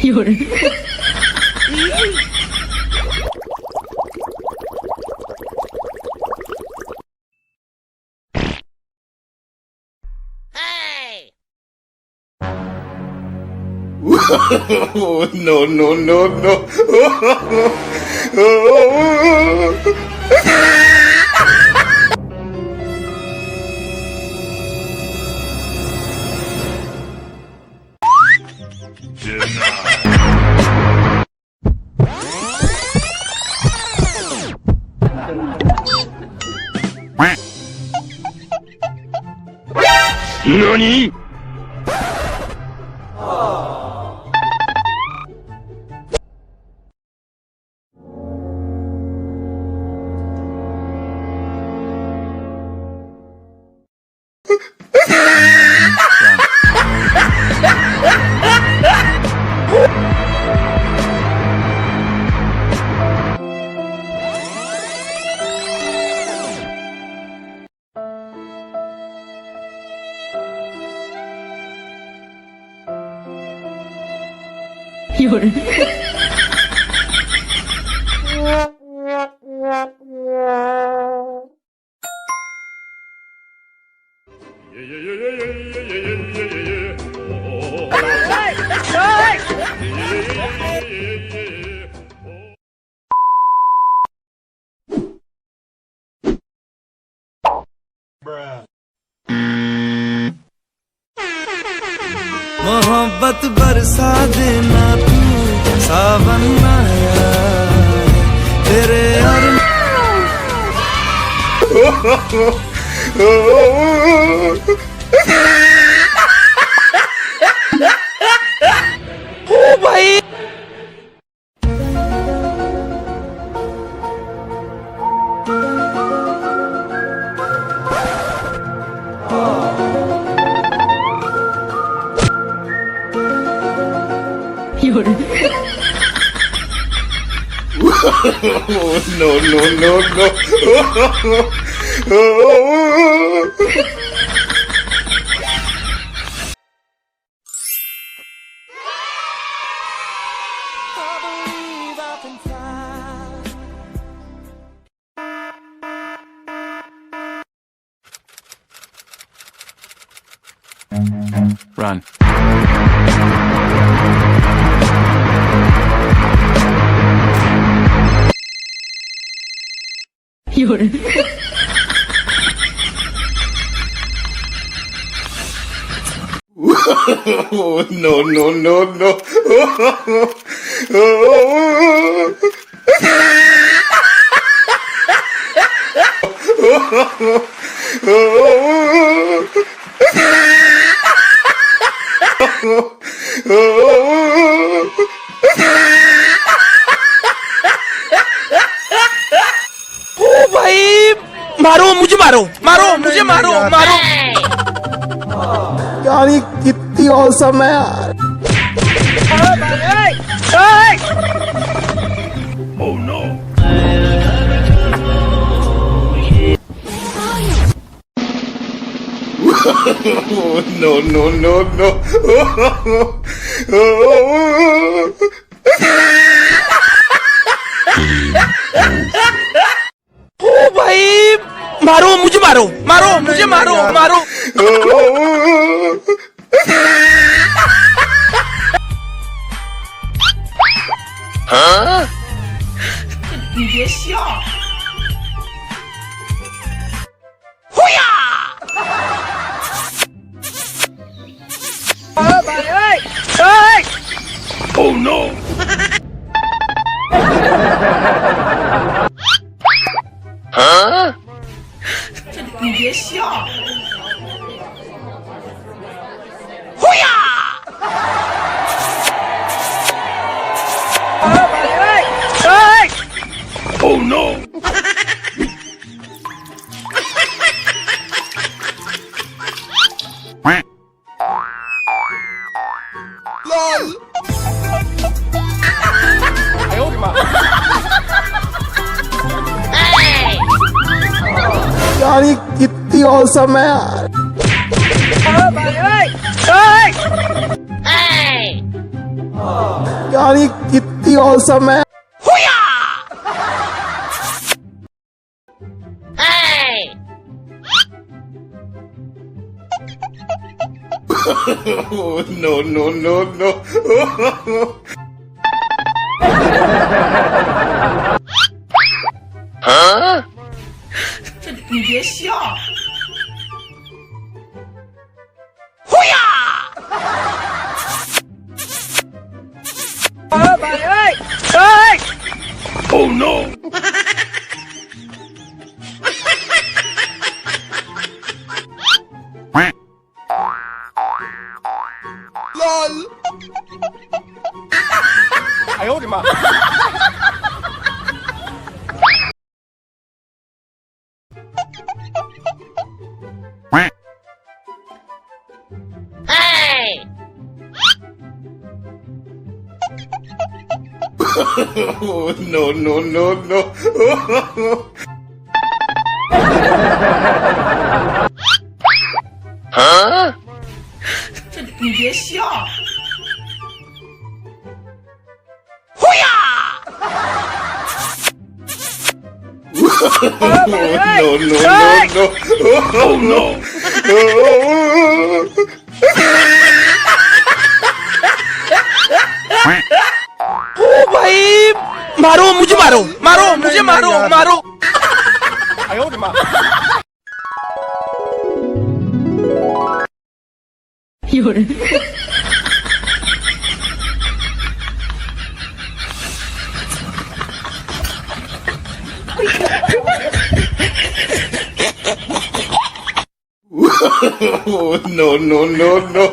有人。No, no, no, no. NANI?有人。मोहब्बत बरसा देना तू सावन आया तेरे और ओ भाई有人。No, no, no, no. Run.有人。No, no, no, no. ओ भाई मारो मुझे मारो मारो मुझे मारो मारो यार ये कितनी औसम है यार Oh no. No, no, no, no. ओ भाई मारो मुझे मारो मारो मुझे मारो मारो Huh? 你别笑呼呀Oh no. Huh? 你别笑呼呀Oh no. यार ये कितनी औसम है यार Hey! यार ये कितनी औसम है. Oh, no, no, no, no. Huh? 你别笑。Oh, no. LOL。哎呦我的妈！Oh, no, no, no, no. Huh? 你别笑。Oh, no, no, no, no. Oh, no. ओ भाई मारो मुझे मारो मारो मुझे मारो मारो 哎呦我的妈有人 Oh, no, no, no, no.